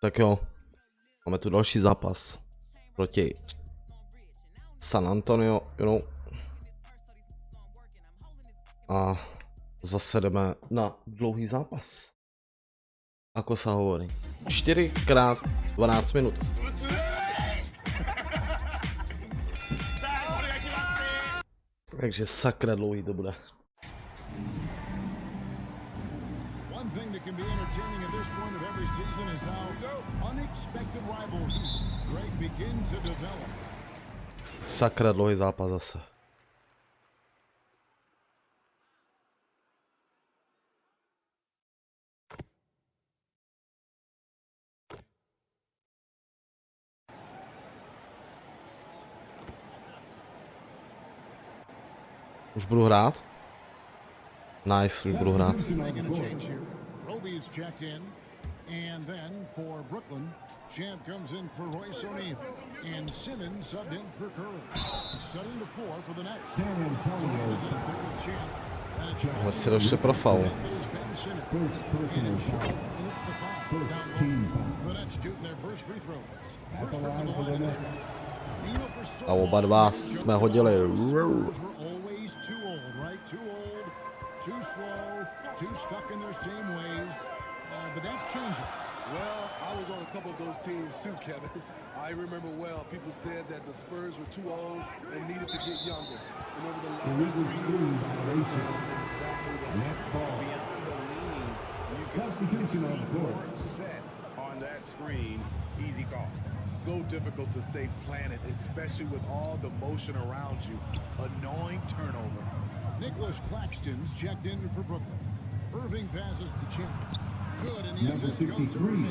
Tak jo, máme tu další zápas proti San Antonio, A zase jdeme na dlouhý zápas. Ako sa hovorí. 4x12 minut. Takže sakra dlouhý to bude. Sakra dlouhý zápas zase. Už budu hrát? Nice, už budu hrát. Champ comes in for Royce O'Neal, and Simmons subbed in for Curry. Setting the floor for the next. Ale si došli pro faul. A oba dva jsme hodili. Well, I was on a couple of those teams too, Kevin. I remember well, people said that the Spurs were too old and needed to get younger. And over the last 3 years, next ball. Beyond the lean, you substitution on the board. Set on that screen, easy call. So difficult to stay planted, especially with all the motion around you. Annoying turnover. Nicholas Claxton's checked in for Brooklyn. Irving passes to Champ. Good, and the Number 63.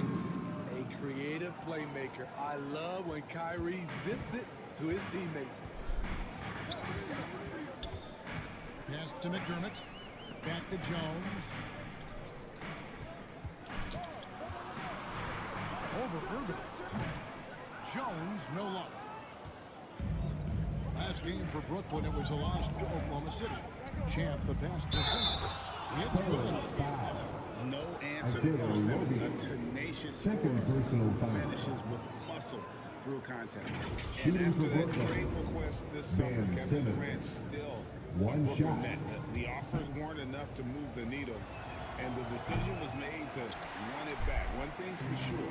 A creative playmaker. I love when Kyrie zips it to his teammates. Pass to McDermott. Back to Jones. Over Irving. Jones, no luck. Last game for Brooklyn, it was a loss to Oklahoma City. Champ, the pass to Simmons. It's good. No answer for Simmons. A tenacious second personal finishes with muscle through contact. And after that trade request this summer, Kevin Durant still one shot. The offers weren't enough to move the needle, and the decision was made to run it back. One thing's for sure: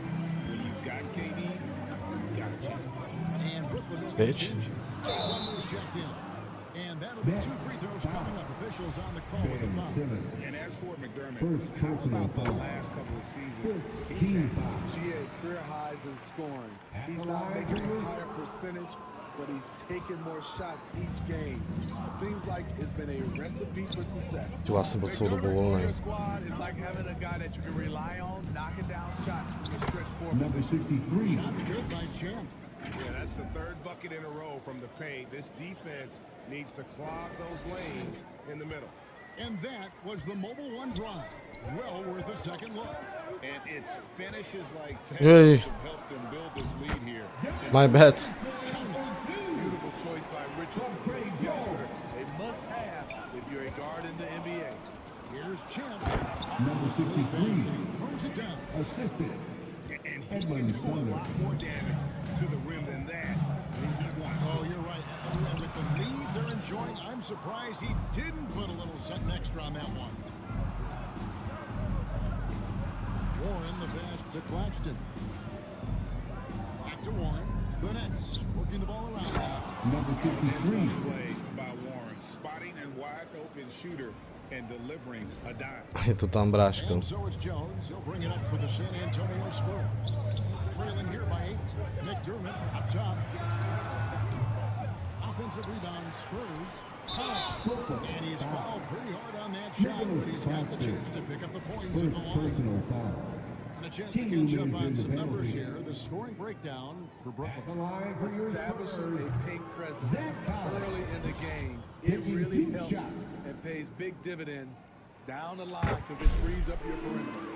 when you've got KD, you've got a chance. And Brooklyn Bitch. checked in. And that'll be 2 free throws coming up. Officials on the call with the foul. And as for McDermott, how about the last couple of seasons? She had career highs in scoring. He's not making a higher percentage, but he's taking more shots each game. Seems like it's been a recipe for success. McDermott squad is like having a guy that you can rely on, knocking down shots from the stretch four. Number 63. Shots good by Champ. Yeah, that's the 3rd bucket in a row from the paint. This defense needs to clog those lanes in the middle. And that was the Mobile One drive. Well worth a second look. And it's finishes like that Hey. have helped them build this lead here. My bad. Beautiful choice by Richardson. A must-have if you're a guard in the NBA. Here's Champ. Number 63. Throws it down. Assisted. And he can do a lot more damage to the rim than that. Oh, you're right. And with the lead they're enjoying, I'm surprised he didn't put a little something extra on that one. Warren, the pass to Claxton. Back to Warren. The Nets working the ball around. Number 63. Play by Warren, spotting and wide open shooter and delivering a dime. Je to tam bráško. And so it's Jones. He'll bring it up for the San Antonio Spurs. Trailing here by 8. McDermott up top. Offensive rebound, Spurs. And he's fouled pretty hard on that shot, but he's got the chance to pick up the points in the First line. personal foul. And a chance to catch up on some numbers here. The scoring breakdown for The Brooklyn. line for your Establishing Spurs. a paint presence early in the game, it really helps and pays big dividends down the line because it frees up your perimeter.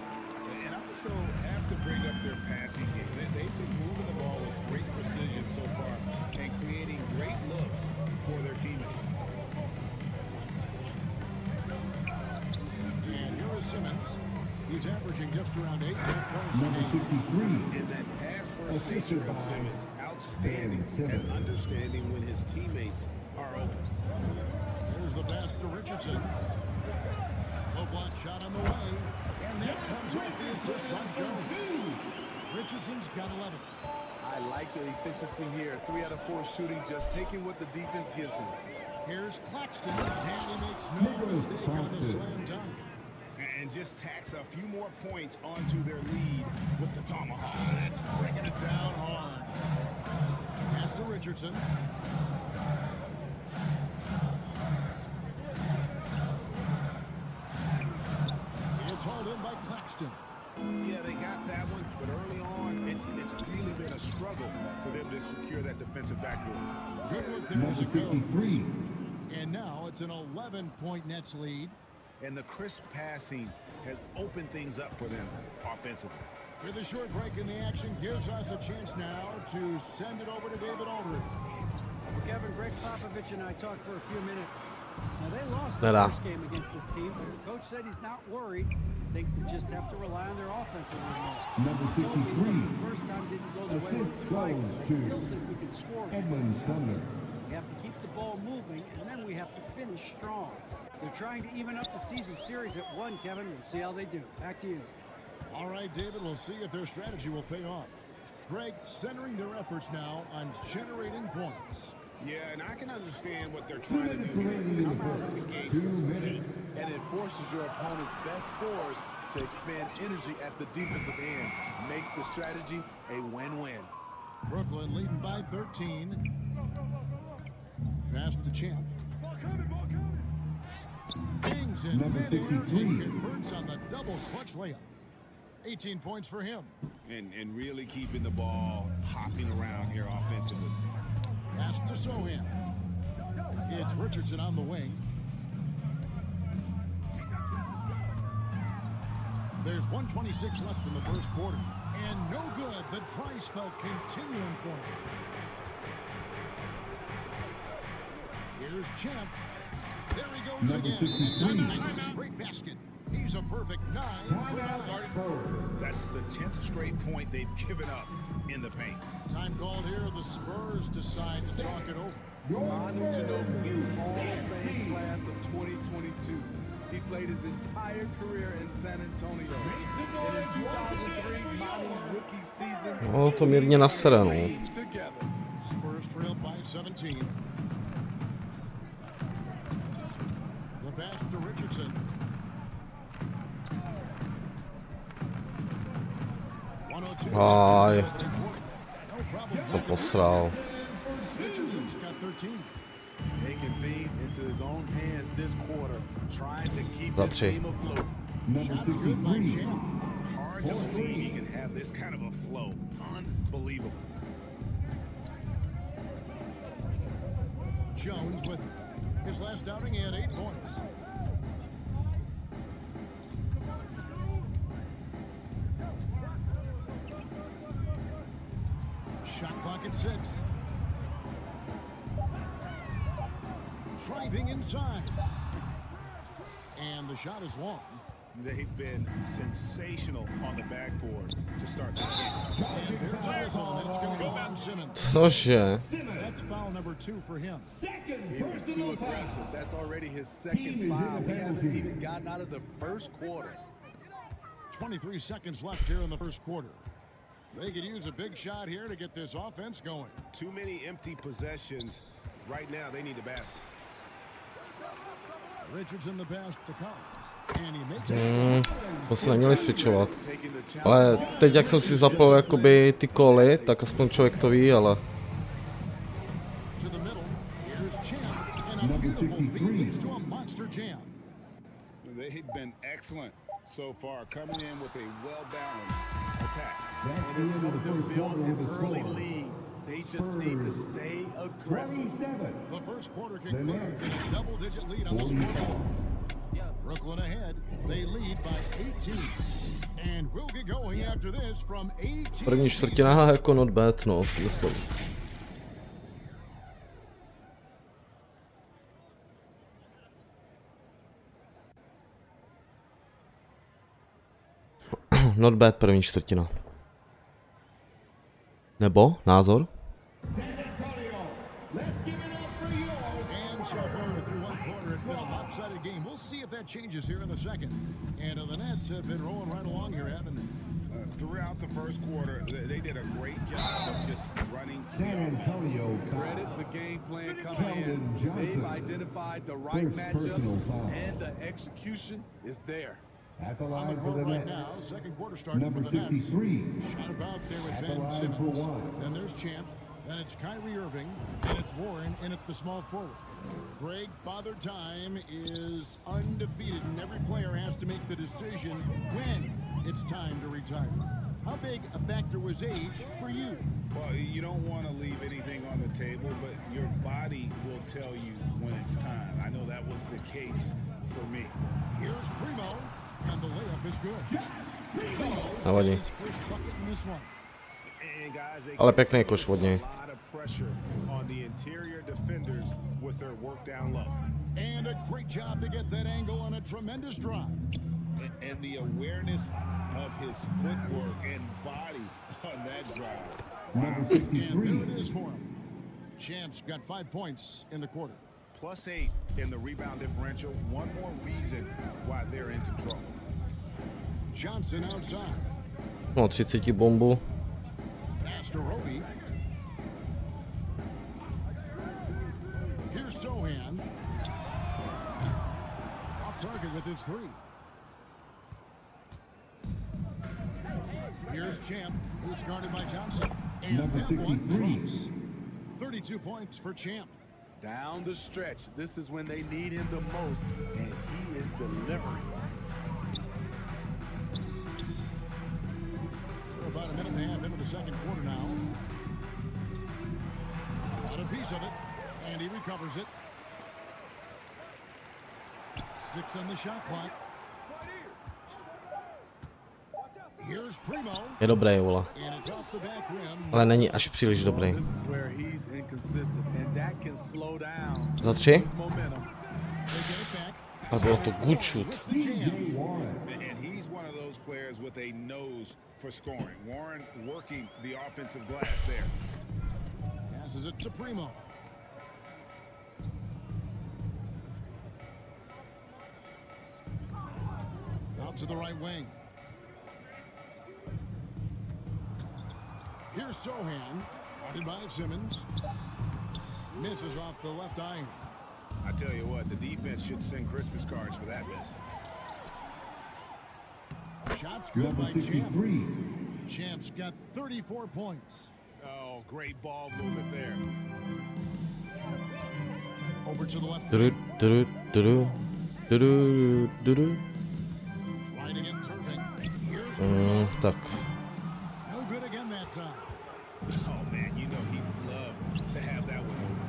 And I also have to bring up their passing game. They've been moving the ball with great precision so far and creating great looks for their teammates. And here is Simmons. He's averaging just around 8 net points a Number game. 63. And that pass-first Assisted nature of by Simmons, outstanding Simmons. and understanding when his teammates are open. Here's the pass to Richardson. Low block shot on the way. And that comes off the assist by Jones. Richardson's got 11. I like the efficiency here. 3 out of 4 shooting, just taking what the defense gives him. Here's Claxton. And he makes no mistake on his slam dunk. And just tacks a few more points onto their lead with the tomahawk. That's bringing it down hard. Pass to Richardson. It's hauled in by Claxton. Yeah, they got that one, but early on, it's really been a struggle for them to secure that defensive backdoor. Good work there as Number it goes. 63. And now it's an 11-point Nets lead. And the crisp passing has opened things up for them offensively. With a short break in the action gives us a chance now to send it over to David Aldridge. Well, Kevin, Greg Popovich and I talked for a few minutes. Now, they lost the Ta-da. first game against this team, but the coach said he's not worried. Thinks they just have to rely on their offense a little more. Number He told me, 63. "Look, the first time didn't go the way we Assist like. goes I to still think we can score against Edmund this. Sumner. We have to keep the ball moving, and then we have to finish strong. They're trying to even up the season series at 1, Kevin. We'll see how they do. Back to you." All right, David, we'll see if their strategy will pay off. Greg centering their efforts now on generating points. Yeah, and I can understand what they're 2 trying to minutes do. remaining in the Come out of the first. gate 2 with some heat. minutes. And it forces your opponent's best scorers to expand energy at the defensive end. Makes the strategy a win-win. Brooklyn leading by 13. Pass to Champ. Dings in Number midair 63. and converts on the double clutch layup. 18 points for him. And really keeping the ball hopping around here offensively. Pass to Sohan. It's Richardson on the wing. There's 1:26 left in the first quarter. And no good. The try spell continuing for him. Here's Champ. There he goes Number again. 63. Nice straight basket. He's a perfect 9 for Timeout 9. Spurs. That's the 10th straight point they've given up in the paint. Time called here. The Spurs decide to talk it over. Manu Ginobili, Hall of Fame class of 2022. He played his entire career in San Antonio. And in 2003, Manu's rookie season, No, to mírně nasere, no. together. Spurs trailed by 17. The pass to Richardson. 102. Aj, No problem. to posral. Richardson's got 13. Taking things into his own hands this quarter, trying to keep Za his 3. team afloat. Number Shots good by 63. Champ. Hard to believe he can have this kind of a flow. Unbelievable. Jones with his last outing, he had 8 points. Shot clock at 6. Driving inside. And the shot is long. They've been sensational on the backboard to start this game. And there's a whistle, and it's going to go on Simmons. Cože? That's foul number 2 for him. He was too aggressive. That's already his second foul. We haven't even gotten out of the first quarter. 23 seconds left here in the first quarter. They could use a big shot here to get this offense going. Too many empty possessions. Right now, they need a basket. Richardson the pass to Collins. And he makes it. To se neměli switchovat. Ale teď jak jsem si zapl jakoby ty koly, tak aspoň člověk to ví, ale... To the middle. Here's Champ. And a Number beautiful 63. feed leads to a monster jam. They've been excellent so far, coming in with a well-balanced attack. That's the end of the first quarter with a Early score. lead. They just need to stay aggressive. 27. The first quarter The concludes in a double-digit lead on the 45. scoreboard. Brooklyn ahead. They lead by 18. And we'll get going after this from 18. První čtvrtina jako not bad, no, si myslím. not bad první čtvrtina. Nebo názor? And so far through one quarter, it's been a lopsided game. We'll see if that changes here in the second. And the Nets have been rolling right along here, haven't they? Throughout the first quarter, they did a great job of just running. San Antonio Credit foul. the game plan coming in. They've identified the right First personal matchups, foul. and the execution is there. At the On the line for court the right Nets. now, second quarter starting Number for the Nets. 63. Shot about there with At the Ben line Simmons. for one. Then there's Champ. Then it's Kyrie Irving. And it's Warren in at the small forward. Greg, Father Time is undefeated, and every player has to make the decision when it's time to retire. How big a factor was age for you? Well, you don't want to leave anything on the table, but your body will tell you when it's time. I know that was the case for me. Here's Primo, and the layup is good. Nevadí. His first bucket in this one. And guys, they Ale pěkný koš od něj. a lot of pressure on the interior defenders with their work down low. And a great job to get that angle on a tremendous drive. And the awareness of his footwork and body on that drive. Number And there 63. it is for him. Champ's got 5 points in the quarter. +8 in the rebound differential. One more reason why they're in control. Johnson outside. No, 30 bombu. Pass to Roby. Here's Sohan. Off target with his three. Here's Champ, who's guarded by Johnson. And Number that one 63. drops. 32 points for Champ. Down the stretch, this is when they need him the most, and he is delivering. We're about a minute and a half into the second quarter now. Got a piece of it, and he recovers it. 6 on the shot clock. Here's Primo, Je dobrý, vole. and it's off the back rim. Ale není až příliš dobrý. This is where he's inconsistent, and that can slow down Za 3? his momentum. They get it back. Ale bylo to good shoot. TJ Warren. And he's one of those players with a nose for scoring. Warren working the offensive glass there. Passes it to Primo. Out to the right wing. Here's Sohan, guarded by Simmons. Misses off the left eye. I tell you what, the defense should send Christmas cards for that miss. Shot's good Number by Champ. 63. Champ's got 34 points. Oh, great ball movement there. Over to the left. Duru, duru, duru. Duru, duru. Right against Irving. Here's Tak. no good again that time. Oh, man, you know he'd love to have that one over.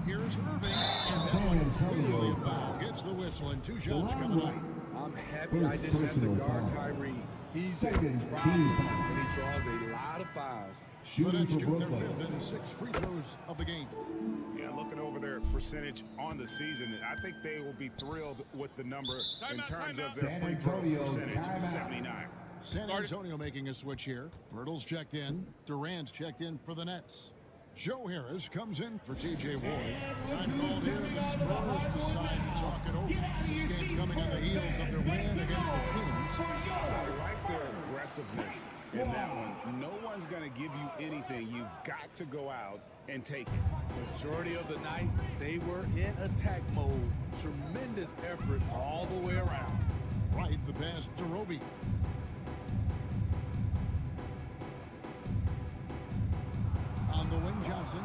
Here's Irving. And that San one Antonio clearly a foul. Gets the whistle and 2 shots Line coming up. right. I'm happy I didn't have to Personal guard foul. Kyrie. He's a Second problem, team foul. and he draws a lot of fouls. The Shooting Nets for shooting their Brooklyn. 5th and 6th free throws of the game. Yeah, looking over their percentage on the season, I think they will be thrilled with the number in terms of their San free throw Antonio, percentage, timeout. 79. San Antonio making a switch here. Bertles checked in. Durant's checked in for the Nets. Joe Harris comes in for TJ Ward. Time called here. The Spurs decide to talk it over. This game coming on the heels of their win against the Kings. I like their aggressiveness in that one. No one's going to give you anything. You've got to go out and take it. Majority of the night, they were in attack mode. Tremendous effort all the way around. Right, the pass to Roby. On the wing, Johnson.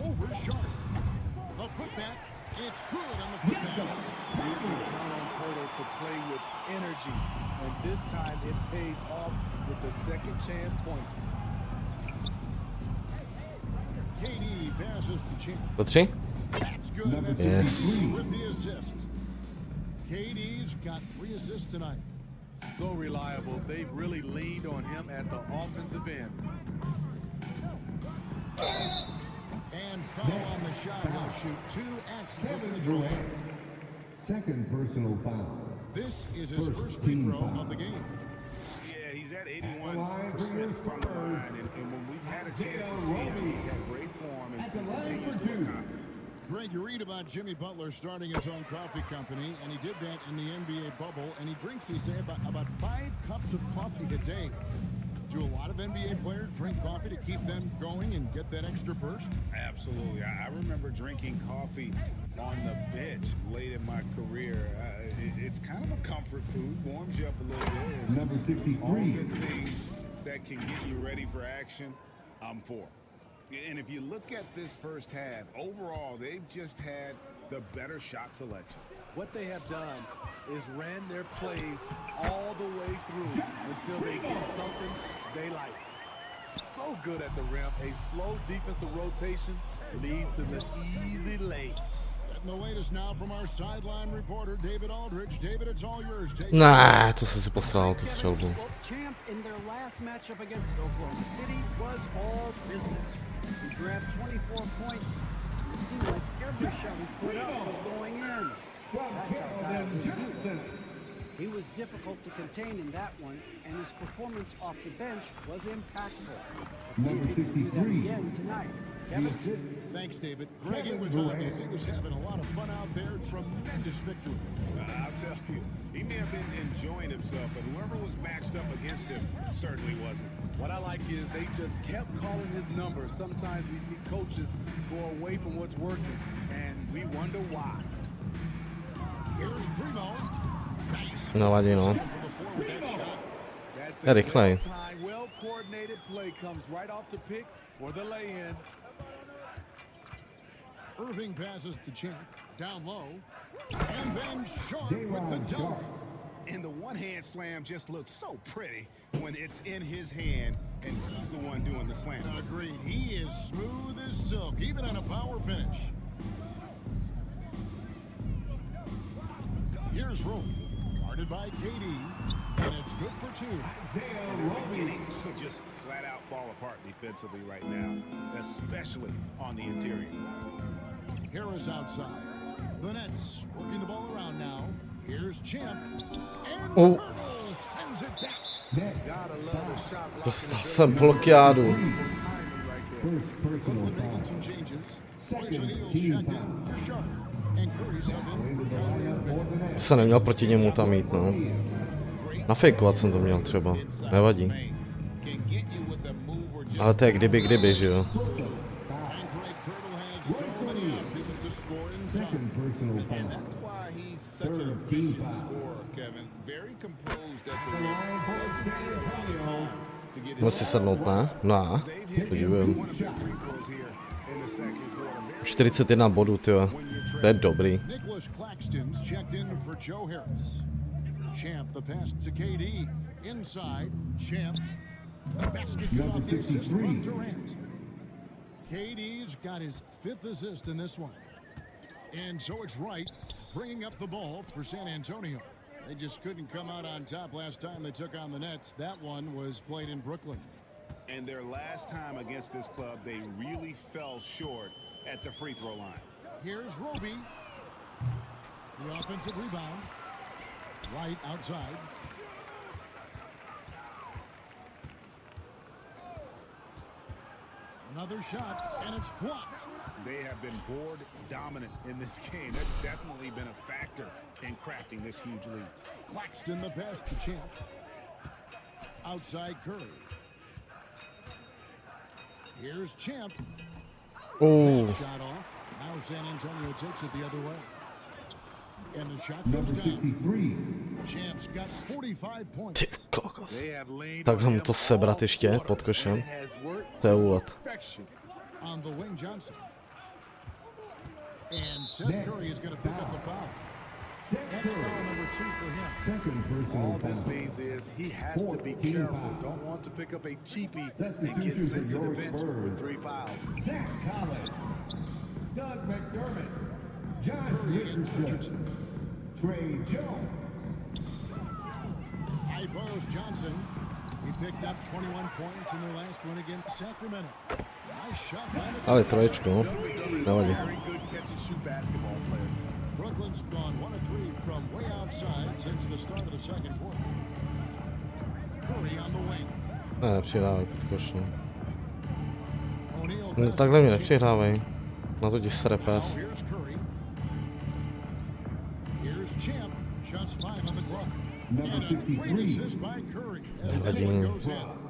Over Sharp. The putback. It's good on the putback. You can count on Porter to play with energy, and this time it pays off with the second chance points. KD passes to Champ. Za 3? That's good. Number That's Yes. 53 with the assist. KD's got 3 assists tonight. So reliable. They've really leaned on him at the offensive end. And foul on the shot. He'll shoot 2 accidents. Kevin Durant. Second personal foul. This is his First first free team throw foul. of the game. Yeah, he's at 81% from the line, and when we've had a chance to see him, he's got great form and continues to look confident. Greg, you read about Jimmy Butler starting his own coffee company, and he did that in the NBA bubble, and he drinks, he say, about 5 cups of coffee a day. Do a lot of NBA players drink coffee to keep them going and get that extra burst? Absolutely. I remember drinking coffee on the bench late in my career. It's kind of a comfort food, warms you up a little bit. Number 63. All the things that can get you ready for action, I'm for. And if you look at this first half, overall, they've just had the better shot selection. What they have done is ran their plays all the way through until they get something they like. So good at the rim. A slow defensive rotation leads to the easy lay. Getting the latest now from our sideline reporter, David Aldridge. David, it's all yours. Take Ne, to jsem si posral, tu střelbu. Well, Champ in their last matchup against Oklahoma City was all business. He grabbed 24 points. It seemed like every shot he put up was going in. That's how talented he is. He was difficult to contain in that one, and his performance off the bench was impactful. Let's see if he can do that 63. again tonight. Kevin? Thanks, David. Greg, it was obvious he was having a lot of fun out there. Tremendous victory. I'll tell you, he may have been enjoying himself, but whoever was matched up against him certainly wasn't. What I like is they just kept calling his number. Sometimes we see coaches go away from what's working, and we wonder why. Here's Primo. Nice. Nevadí, no. That's Je rychlej. well-coordinated play comes right off the pick for the lay-in. Irving passes to Champ. Down low. And then Sharp with the dunk. And the one-hand slam just looks so pretty when it's in his hand and he's the one doing the slam. Agreed. He is smooth as silk, even on a power finish. Here's Rope. Guarded by KD. And it's good for 2. Beginning to just flat out fall apart defensively right now, especially on the interior. Harris outside. The Nets working the ball around now. Here's Champ. And Oh. Hurdle sends it back. Gotta love the shot blocking Dostal ability. jsem blokádu. Timing right there. First personal Brooklyn making foul. some changes. Second O'Neal team checked in foul. for Sharp. And Curry subbed in Into for the Kyrie lineup Irving. for the Nets. Se neměl proti němu tam mít, no. Nafejkovat jsem to měl třeba. Nevadí. Can get you with a move or just Ale to je kdyby, že jo. And Greg Hurdle has so many options to score in zone. Second personal And foul. that's why he's such an Third team efficient foul. scorer, Kevin. Very composed at the The line for San Antonio. to get Můžu si sednout, ne? No a, podívejím. one of their free throws here in the second quarter. 41 bodů, tyjo. To je dobrý. Nicholas Claxton's checked in for Joe Harris. Champ the pass to KD. Inside, Champ. The basket Number off the assist 63. from Durant. KD's got his 5th assist in this one. And so it's right, bringing up the ball for San Antonio. They just couldn't come out on top last time they took on the Nets. That one was played in Brooklyn. And their last time against this club, they really fell short at the free throw line. Here's Roby. The offensive rebound. Right outside. Another shot, and it's blocked. They have been board dominant in this game. That's definitely been a factor in crafting this huge lead. Claxton the pass to Champ. Outside Curry. Here's Champ. Oh, Shot off. Now San Antonio takes it the other way. And the shot goes Number down. 63. Champ's got 45 points. ty kokos. They have laid Takhle on mu him to sebrat all ještě quarter, pod košem. and it has worked To je to úlet. perfection. On the wing, Johnson. And Seth Curry is going to pick up the foul. Seth That's foul Curry. number 2 for him. Second personal All this foul. means is he has to be 14 careful. fouls. Don't want to pick up a cheapie and Substitution get for sent to the your bench Spurs. with 3 fouls. Zach Collins. Doug McDermott. Josh Curry against Richardson. Richardson. Trey Jones. High post Johnson. He picked up 21 points in the last one against Sacramento. Nice shot by the Ale troječku, no. Nevadí. Very good catch and shoot basketball player. Brooklyn's gone 1 of 3 from way outside since the start of the second quarter. Curry on the wing. Ne, nepřihrávej, košno. O'Neal No, takhle mě nepřihrávej. Na to ti sere pes. Here's Curry. Here's Champ. Just 5 on the clock. Number And a great 63. assist by Curry. Nevadí. Goes in.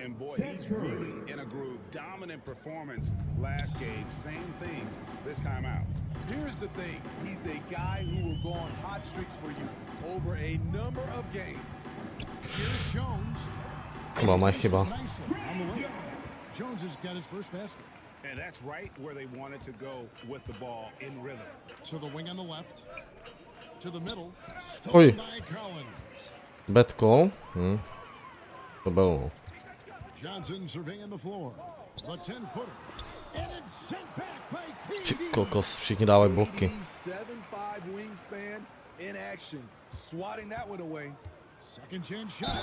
And boy, he's really in a groove. Dominant performance last game. Same thing this time out. Here's the thing. He's a guy who will go on hot streaks for you over a number of games. Here's Jones. Chyba, moje chyba. Nicely on the wing. Jones has got his first basket. And that's right where they wanted to go with the ball in rhythm. To the wing on the left. To the middle. Oj. Stolen by Collins. Bad call. To bylo, no. Johnson surveying the floor. The 10-footer. And it's sent back by Ty KD. kokos, všichni dávají bloky. 7'5" wingspan in action. Swatting that one away. Second chance shot.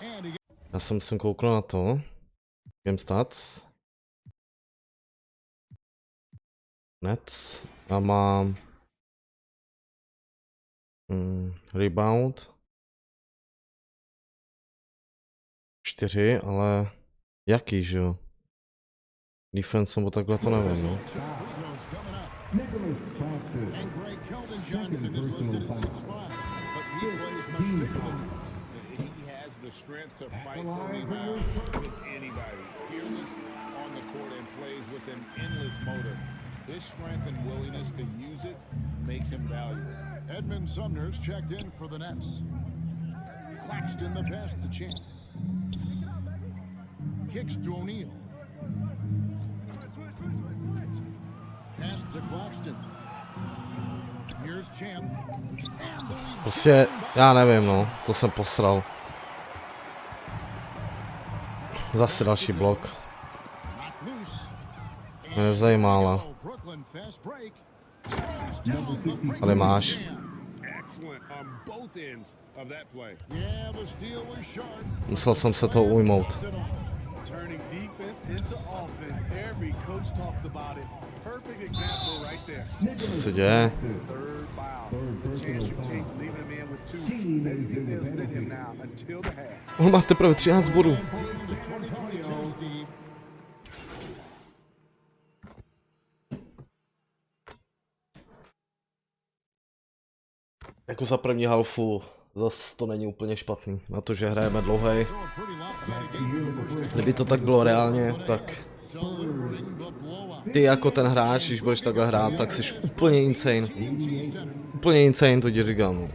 And he Já jsem koukl na to. Game stats. Nets. A mám rebound 4, ale jaký, že jo? Defense nebo takhle to nevím, no. Nicholas Claxton. and Greg Keldon Johnson Second is listed personal at 6'5", foul. but he plays much Team bigger than foul. He has the strength to fight for rebound with anybody. Fearless on the court and plays with an endless motor. His strength and willingness to use it makes him valuable. Edmund Sumner's checked in for the Nets. Claxton the pass to Champ. Kicks to O'Neal. Pass to Claxton. Here's Champ. And the lead. Prostě, já nevím, no. To jsem posral. Zase další blok. Not loose. Mě nezajímá, ale Brooklyn fast break. tady máš. Excellent on both ends of that play. Yeah, the steal was sharp. Musel jsem se to ujmout. Turning defense into offense. Every coach talks about it. Perfect example right there. Co se děje? Third foul. Third The personal chance you take, foul. leaving him in with 2. Team Let's is see if in the they'll sit him penalty. now until the half. On má teprve 13 bodů. Steve. Jako za první halfu zase to není úplně špatný. Na to, že hrajeme dlouhý. Kdyby to tak bylo reálně, tak ty jako ten hráč, když budeš takhle hrát, tak jsi úplně insane. Úplně insane, to ti říkám. No.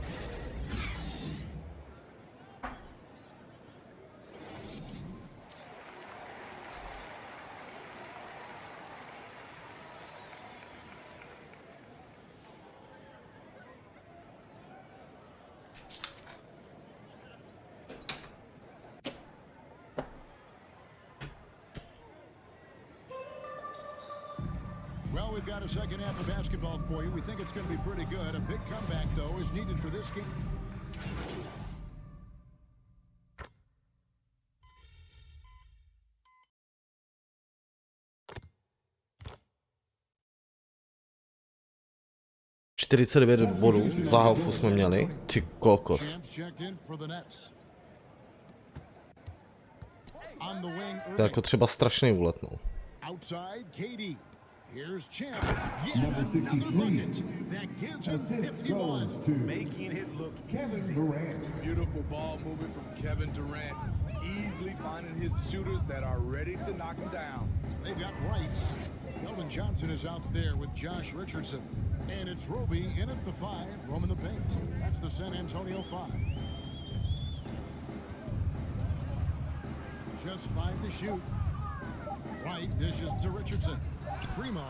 Well, we've got a second half of basketball for you. We think it's going to be pretty good. A big comeback, though, is needed for this game. ...49 bodů za halfu jsme měli. Ty kokos. Champs checked in for the Nets. On the wing, To je jako třeba strašný úlet, no. outside, KD. Here's Champ. Yeah, Number another 63. bucket. That gives him Assist 51. goes to Making it look Kevin easy. Durant. Beautiful ball movement from Kevin Durant. Easily finding his shooters that are ready to knock him down. They've got right. Keldon Johnson is out there with Josh Richardson. And it's Roby in at the 5, roaming the paint. That's the San Antonio 5. Just 5 to shoot. White dishes to Richardson. Primo.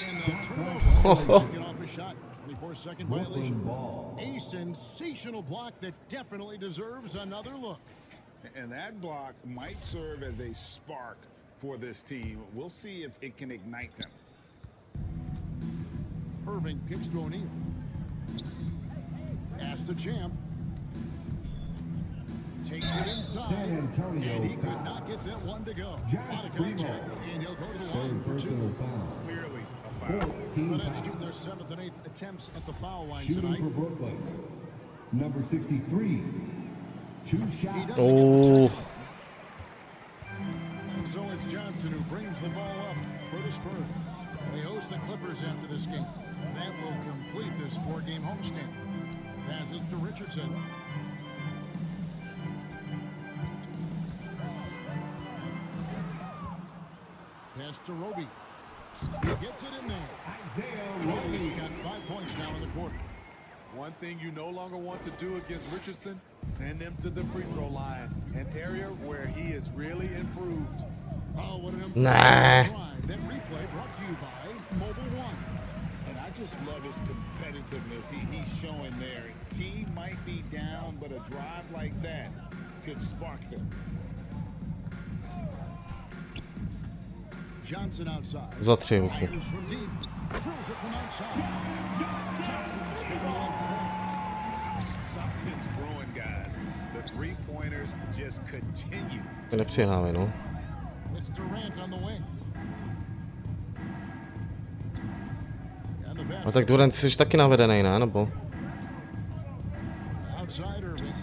And the turnover. Get off a shot. 24-second Brooklyn violation. ball. A sensational block that definitely deserves another look. And that block might serve as a spark for this team. We'll see if it can ignite them. Irving kicks to O'Neal. Pass to Champ. Takes it inside. San Antonio And he could foul. not get that one to go. Josh Out of Primo. contact, and he'll go to the line Third for 2. personal foul. Clearly a foul. The Nets shooting their 7th and 8th attempts at the foul line Shooting tonight. for Brooklyn. Number 63. 2 shots. Oh, And so it's Johnson who brings the ball up for the Spurs. They host the Clippers after this game. That will complete this 4-game homestand. Passes to Richardson. Pass to Roby. He gets it in there. Roby got 5 points now in the quarter. One thing you no longer want to do against Richardson, send him to the free throw line, an area where he is really improved. Oh, what an Nah. drive. That replay brought to you by Mobile One. And I just love his competitiveness he's showing there. Team might be down, but a drive like that could spark them. Johnson outside. za 3 ruku. Fires from deep. Drills it from outside. Johnson's got 11 points. Something's brewing, guys. The three-pointers just continue. To nepřihrávaj, no. It's Durant on the wing. And the A basket tak Durant, jsi taky navedený, ne? Nebo? outside Irving.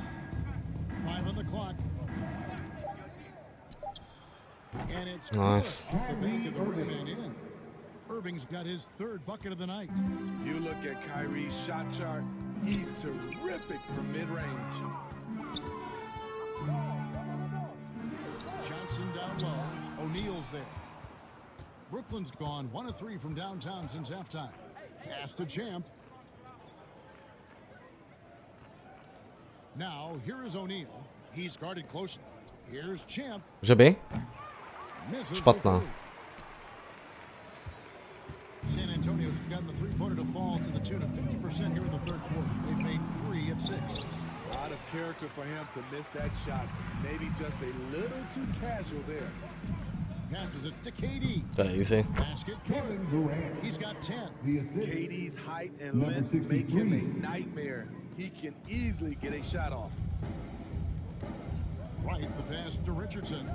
5 on the clock. And it's Nice. good off the bank of the rim and in. Irving's got his 3rd bucket of the night. You look at Kyrie's shot chart, he's terrific from mid-range. Johnson down low. O'Neal's there. Brooklyn's gone 1 of 3 from downtown since halftime. Pass to Champ. Now, here is O'Neal. He's guarded closely. Here's Champ. Že by? Misses Špatná. the three. San Antonio's gotten the three-pointer to fall to the tune of 50% here in the 3rd quarter. They've made 3 of 6. A lot of character for him to miss that shot. Maybe just a little too casual there. Passes it to KD. To je easy. Basket good. Kevin Durant. He's got 10. The assist. KD's height and Number length make him 63. a nightmare. He can easily get a shot off. Right, the pass to Richardson.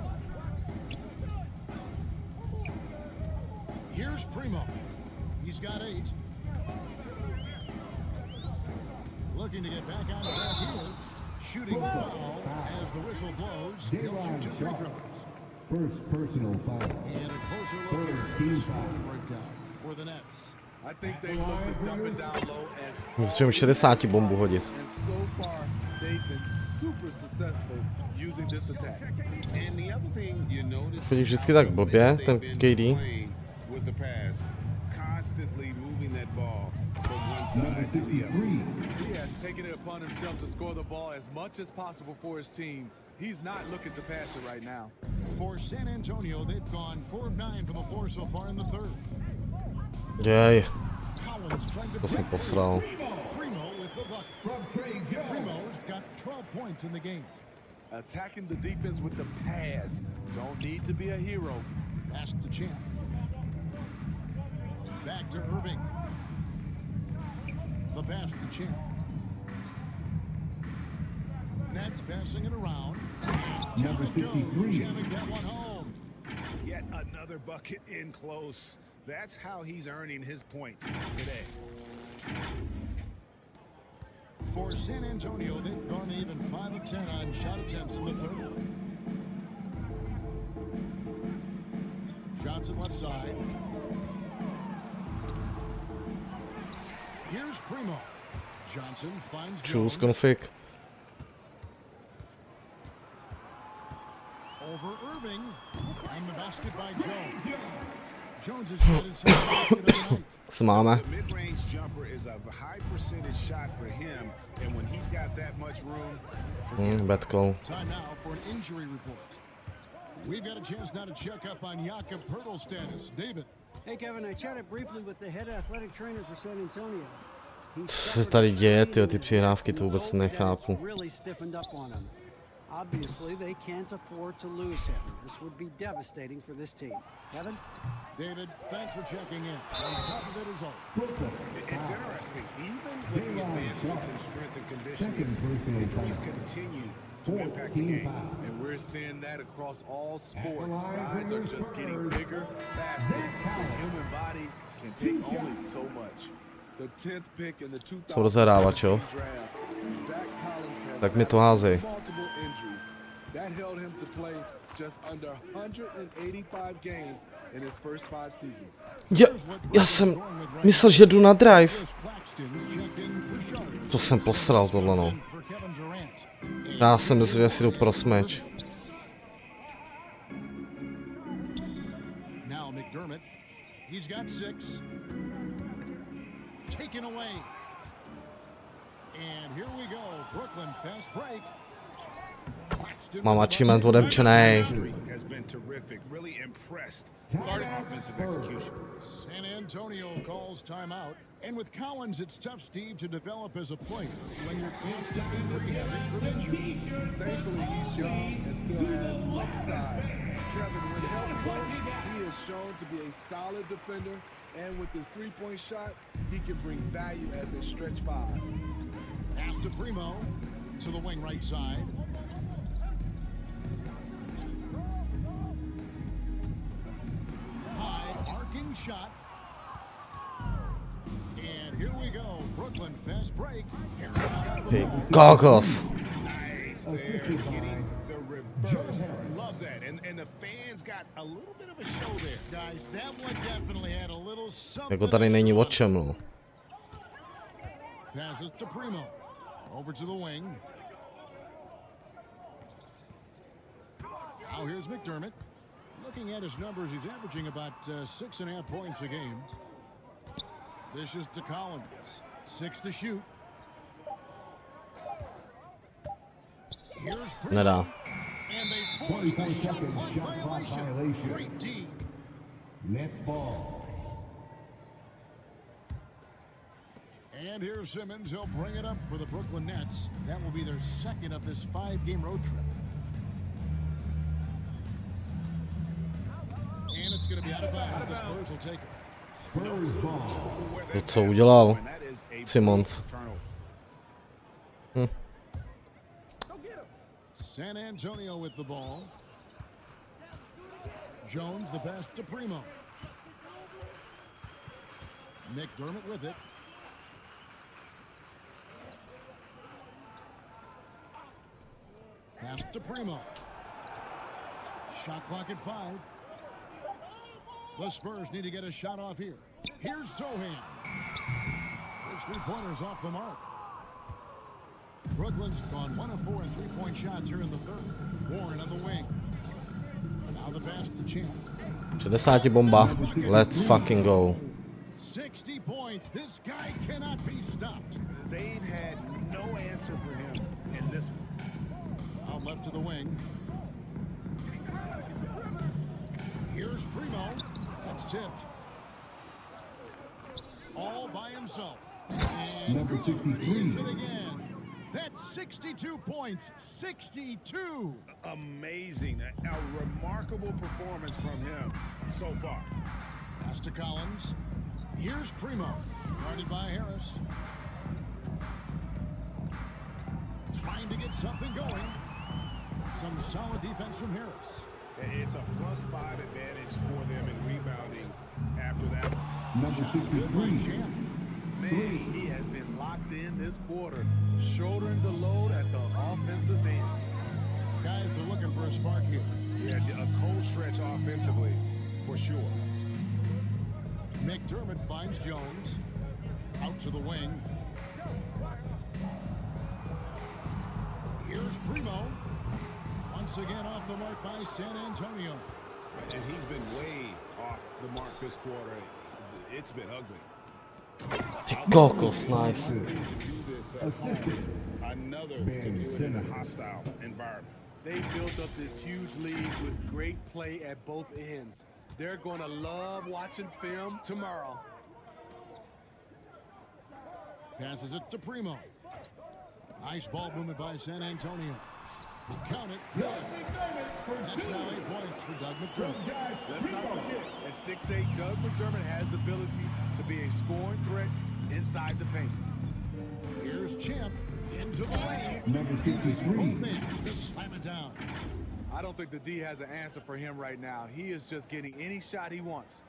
Here's Primo. He's got 8. Looking to get back on track here. Shooting foul as the whistle blows. He'll shoot 2 free throws. First personal foul. And a closer look Third at team the foul. scoring breakdown for the Nets. I think they look to dump it down low as Musím 60 bombu hodit. and so far they've been super successful using this attack. And the other thing you notice Chodí is vždycky how tak blbě, they've ten been KD. playing with the pass, constantly moving that ball from one Number side to the other. 63. He has taken it upon himself to score the ball as much as possible for his team. He's not looking to pass it right now. For San Antonio, they've gone 4 of 9 from the floor so far in the 3rd. Jej, Collins trying to to jsem break posral. Primo with the bucket. From Trey Jones. Primo's got 12 points in the game. Attacking the defense with the pass. Don't need to be a hero. Pass to Champ. Back to Irving. The pass to Champ. Nets passing it around. Number Down it goes. 63. Jamming that one home. Yet another bucket in close. That's how he's earning his points today. For San Antonio, they've gone even 5 of 10 on shot attempts in the 3rd. Johnson left side. Here's Primo. Johnson finds Choose Jones. config. Over Irving. And the basket by Jones. Jones has got his second basket of the night. Máme. The mid-range jumper is a high percentage shot for him, and when he's got that much room, Bad call. Time now for an injury report. We've got a chance now to check up on Jakob Poeltl's status. David. Hey, Kevin, I chatted briefly with the head athletic trainer for San Antonio. Co se tady děje, ty přihrávky, to vůbec nechápu. Really stiffened up on him. Obviously, they can't afford to lose him. This would be devastating for this team. Kevin? David, thanks for checking in. On top of it is all. Brooklyn. it's interesting. Even with the advancements in strength and conditioning, Second personal he's foul. continued to impact the 14 game. foul. And we're seeing that across all sports. line Guys for are your just getting Spurs, bigger, faster. Zach Collins. The human body can take only so much. The 10th pick in the Co rozehrávač, jo? 2017 draft, Zach Collins has Tak mi to házej. multiple injuries. That held him to play just under 185 games in his first 5 seasons. Já jsem myslel, že jdu na drive. To jsem posral tohle, no. Já jsem myslel, že si jdu pro smeč. Now McDermott, he's got 6. Taken away. And here we go. Brooklyn fast break. Mám achievement odemčenej. Has been terrific. Really impressed. Guarding offensive execution. San Antonio calls timeout. And with Collins, it's tough, Steve, to develop as a player when you're constantly rehabbing from injury. Thankfully, he's young and still has upside. Kevin, when healthy, he is shown to be a solid defender, and with his three-point shot, he can bring value as a stretch 5. Pass to Primo to the wing right side. High arcing shot. And here we go. Brooklyn fast break. Harris got the Ty ball. kokos. Nice there, getting the reverse. Love that. And the fans got a little bit of a show there. Guys, that one definitely had a little something. Jako tady není o čem, no. Passes to Primo. Over to the wing. Now here's McDermott. Looking at his numbers, he's averaging about 6.5 points a game. This is to Collins. 6 to shoot. Here's Primo. Nedá. And they force the 24 shot second clock shot clock violation. violation. Great D. Next ball. And here's Simmons. He'll bring it up for the Brooklyn Nets. That will be their second of this 5-game road trip. And it's going to be out of bounds. The Spurs will take it. Spurs ball. To co udělal? And that is a Simmons. turnover. San Antonio with the ball. Jones the pass to Primo. McDermott with it. Pass to Primo. Shot clock at 5. The Spurs need to get a shot off here. Here's Zohan. His 3-pointers off the mark. Brooklyn's gone 1 of 4 in 3-point shots here in the third. Warren on the wing. Now the pass to Champ. 60 bomba. Let's fucking go. 60 points. This guy cannot be stopped. They've had no answer for him in this one. Out left to the wing. Here's Primo. That's tipped. All by himself. And Number good. 63. He hits it again. That's 62 points. 62. Amazing. A remarkable performance from him so far. Pass to Collins. Here's Primo. Guarded by Harris. Trying to get something going. Some solid defense from Harris. It's a +5 advantage for them in rebounding after that. Number 63. Man, he has been locked in this quarter, shouldering the load at the offensive end. Guys are looking for a spark here. Yeah, a cold stretch offensively, for sure. McDermott finds Jones. Out to the wing. Here's Primo. Once again off the mark by San Antonio. And he's been way off the mark this quarter. It's been ugly. Ty kokos, nice. To do this, another to do it in a hostile environment. They built up this huge lead with great play at both ends. They're going to love watching film tomorrow. Passes it to Primo. Nice ball movement by San Antonio. Count it. Good. That's now 8 points for Doug McDermott. Let's not forget, at 6'8", Doug McDermott has the ability to be a scoring threat inside the paint. Here's Champ into the lane. Number 63. Both ends to slam it down. I don't think the D has an answer for him right now. He is just getting any shot he wants.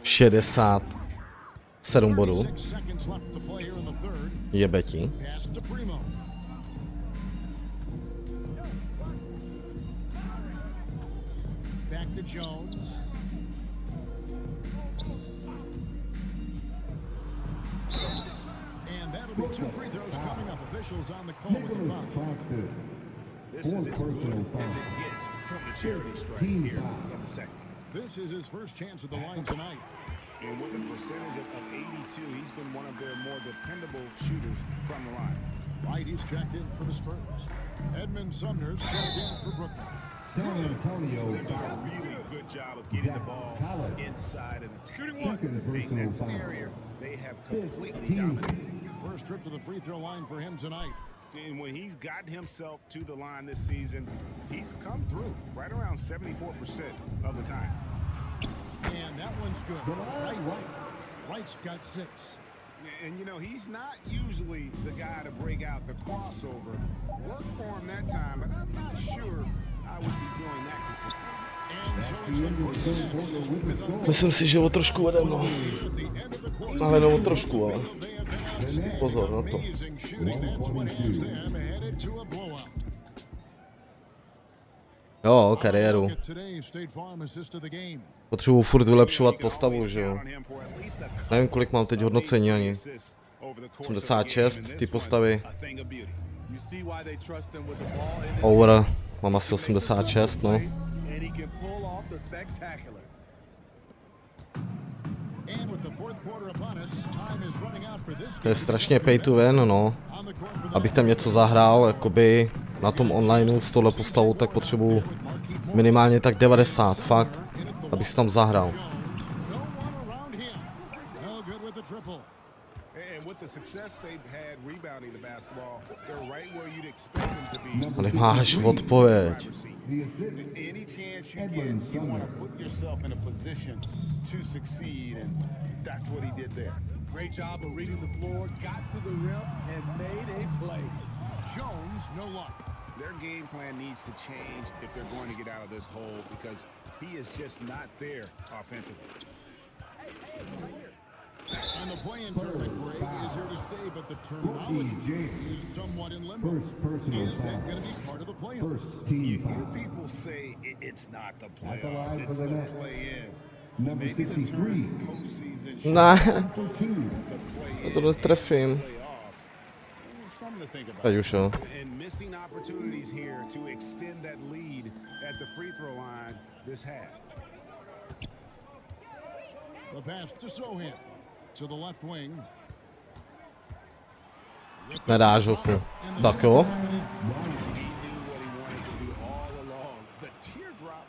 67 bodů. 6 seconds left to play here in the third. Jebeti. Pass to Primo. Back to Jones. And that'll be 2 free throws coming up. Officials on the call with the Nicholas foul. Claxton. This is 4 as good personal as fouls. it gets from the charity strike Team here foul. in the second. This is his first chance at the line tonight. And with a percentage of 82, he's been one of their more dependable shooters from the line. Right, he's checked in for the Spurs. Edmund Sumner's checked in for Brooklyn. San Antonio They've done a foul. really good job of getting the ball Collins. inside of the Second personal that's an foul. area they have completely 15. dominated. First trip to the free throw line for him tonight. And when he's gotten himself to the line this season, he's come through right around 74% of the time. And that one's good. Wright's got 6. And you know, he's not usually the guy to break out the crossover. Worked for him that time, but I'm not sure I would be doing that consistently. Myslím si, že o trošku vedem, no. Ale no o trošku, ale. Pozor na to. Jo, kariéru. Potřebuji furt vylepšovat postavu, že jo. Nevím, kolik mám teď hodnocení ani. 86, ty postavy. Over, mám asi 86, no. To je strašně pay to win, no. Abych tam něco zahrál, jakoby na tom onlineu s touhle postavou, tak potřebuju minimálně tak 90, fakt, abych si tam zahrál. Ale máš odpověď. Any chance you get, you want to put yourself in a position to succeed, and that's what he did there. Great job of reading the floor, got to the rim, and made a play. Jones, no luck. Their game plan needs to change if they're going to get out of this hole, because he is just not there offensively. And the play-in tournament break is here to stay, but the terminology is somewhat in limbo. First personal Is that foul. going to be part of the play-in? First team Hear foul. people say it's not the At the playoffs, line for it's the the Nets. play-in. Number Maybe the 63. term postseason should Ne, For 2. the play-in to netrefím. playoff. Something to think about. Teď už jo. And missing opportunities here to extend that lead at the free throw line this half. The pass to Sohan. To the left wing. Nedáš ho tu. Tak jo. He knew what he wanted to do all along. The teardrop.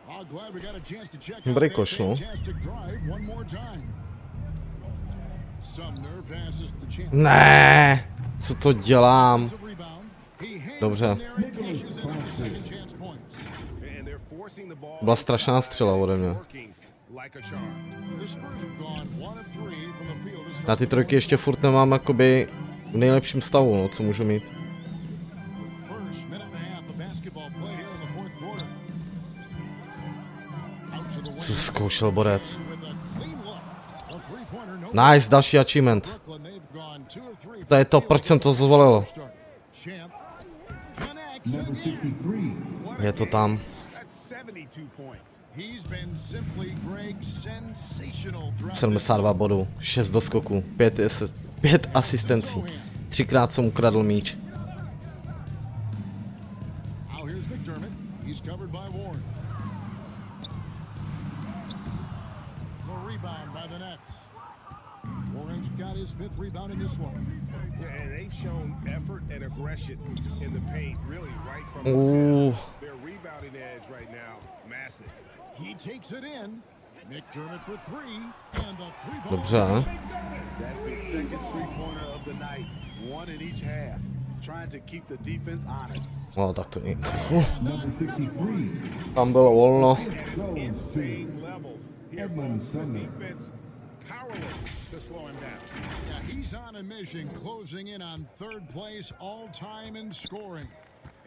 Oh, glad we got a chance to check Dobrý out koš, that no. fantastic drive one more time. Sumner passes to Champ. Ne, co to dělám? It's a rebound. He hangs Dobře. in there and cashes in on the second chance points. And they're forcing the ball. Byla strašná střela ode mě. Working like a charm. The Spurs have gone 1 of 3 from the field to start Já ty trojky ještě furt nemám jakoby v nejlepším stavu, no, co můžu mít. First minute and a half of basketball played here in the fourth quarter. Out to the wing Co zkoušel borec. with a clean look. A three-pointer, no Nice, další achievement. Brooklyn, they've gone 2 of 3 To je to, proč jsem to zvolil. Champ connects Number again. 63. Je to tam. That's 72 points. He's been simply Greg sensational throughout 72 bodů, 6 doskoků, 5 asistencí. 3krát jsem ukradl míč. Now here's McDermott. He's covered by Warren. The rebound by the Nets. Warren's got his 5th rebound in this one. Yeah, and they've shown effort and aggression in the paint, really right from the Ooh. tip. Their rebounding edge right now, massive. He takes it in. McDermott for 3, and the 3-ball. Dobře, That's his second three-pointer of the night, one in each half, trying to keep the defense honest. no tak to nic. Number 63. Tam bylo volno. Goes to Insane level here Edmund from the Sumner. defense, powerless to slow him down. Yeah, he's on a mission, closing in on 3rd place all-time in scoring.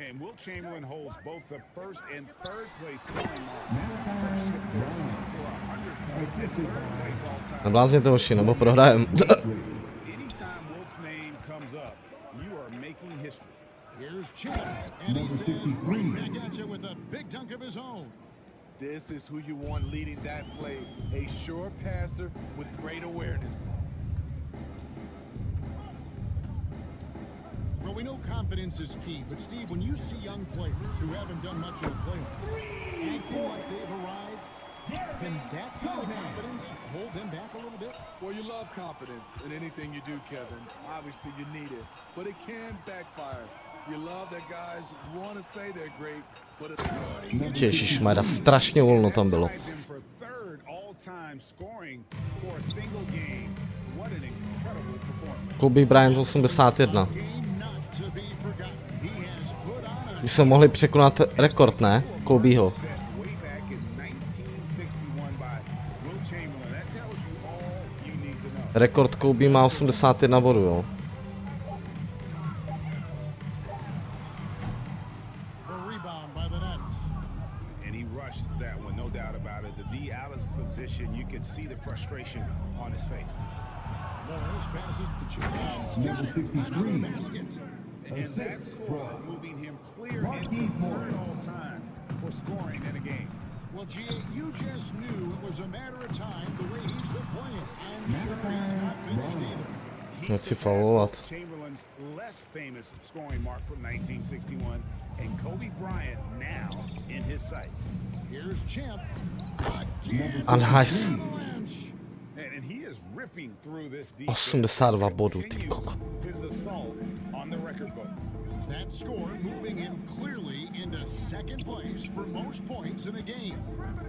And Will Chamberlain holds both the 1st and 3rd place scoring marks for 100 Neblázněte hoši, nebo prohrajem. Anytime Wilt's name comes up, you are making history. Here's Champ, and he says right back at you with a big dunk of his own. This is who you want leading that play. A sure passer with great awareness. Well, we know confidence is key, but Steve, when you see young players who haven't done much in the playoffs, acting like they've arrived, can that kind of confidence hold them back a little bit? Well, you love confidence in anything you do, Kevin. Obviously, you need it, but it can backfire. You love that guys want to say they're great, but it's Ježišmarja, strašně volno tam bylo. Kobe Bryant 81. By jsme mohli překonat rekord, ne? Kobeho. Rekord Kobe má 81 bodů, jo. You can see the frustration on his face. Passes to Champ. Number 63. And that score moving him clear into third all time for scoring in a game. Well, G.A., you just knew it was a matter of time the way he's been playing. And sure, he's not finished either. Nechci faulovat. Chamberlain's less famous scoring mark from 1961, and Kobe Bryant now in his sights. Here's Champ. Again. A nice. And he is ripping through this defense. 82 bodů, ty kokot. His assault on the record books. That score moving him clearly into second place for most points in a game.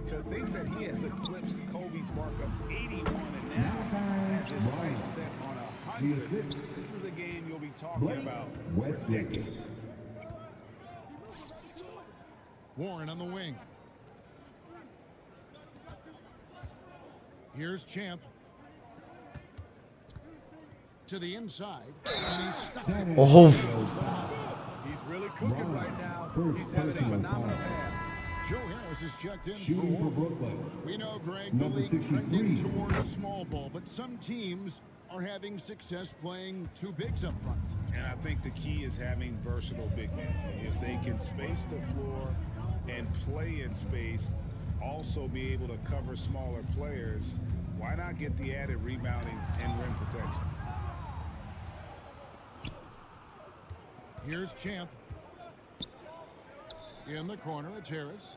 To think that he has eclipsed Kobe's mark of 81 and now has his sights set on 100. This is a game you'll be talking about for decades. Warren on the wing. Here's Champ. To the inside, and he stops it. Oh, he's really cooking right now. He's having a phenomenal half. Joe Harris is checked in Shooting for for Brooklyn. We know, Greg, the Number league 63. trending towards small ball, but some teams are having success playing two bigs up front. And I think the key is having versatile big men. If they can space the floor and play in space, also be able to cover smaller players, why not get the added rebounding and rim protection? Here's Champ. In the corner, it's Harris.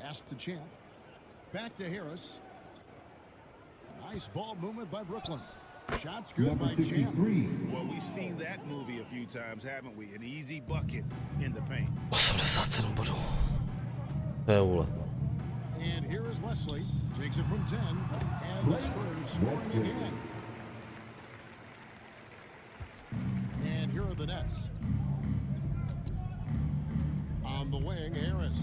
Pass to Champ. Back to Harris. Nice ball movement by Brooklyn. Shots good Number by Champ. 63. Well, we've seen that movie a few times, haven't we? An easy bucket in the paint. 87 bodů. To je úlet. And here is Wesley. Takes it from 10. And the Spurs scoring again. And here are the Nets. On the wing, Harris.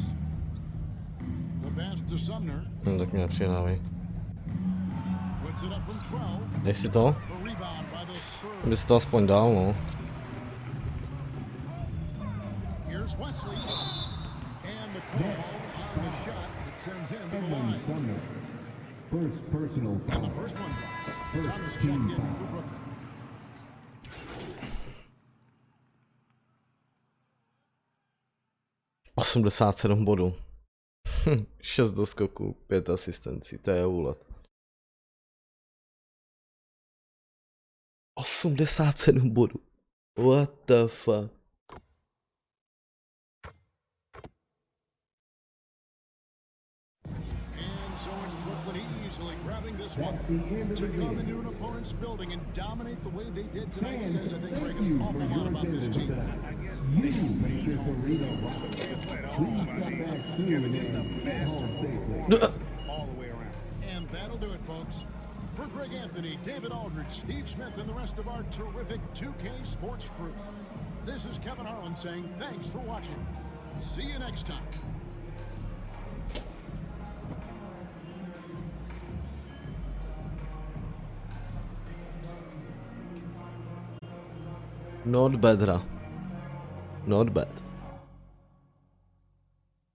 The pass to Sumner. No, tak mě přihnávají. Puts it up from 12. Dej si to. The rebound by the Spurs. By si to aspoň dal, no. Here's Wesley. And the call on the shot that sends him to the Edmund line. Sumner. First personal And the foul. first one. First Thomas checked team in foul. for Brooklyn. ...87 bodů. 6 doskoků, 5 asistencí, to je úlet. 87 bodů. What the fuck? And so it's Brooklyn easily grabbing this one That's the end of to the come game. into an opponent's building and dominate the way they did tonight. Fans, Says I think thank Greg you an for awful lot your about this attendance team. tonight. You make this arena rock. Please come back soon and get home safely. All the way around. And that'll do it, folks. For Greg Anthony, David Aldridge, Steve Smith, and the rest of our terrific 2K sports crew, this is Kevin Harlan saying thanks for watching. See you next time. Not bad, hra. Not bad.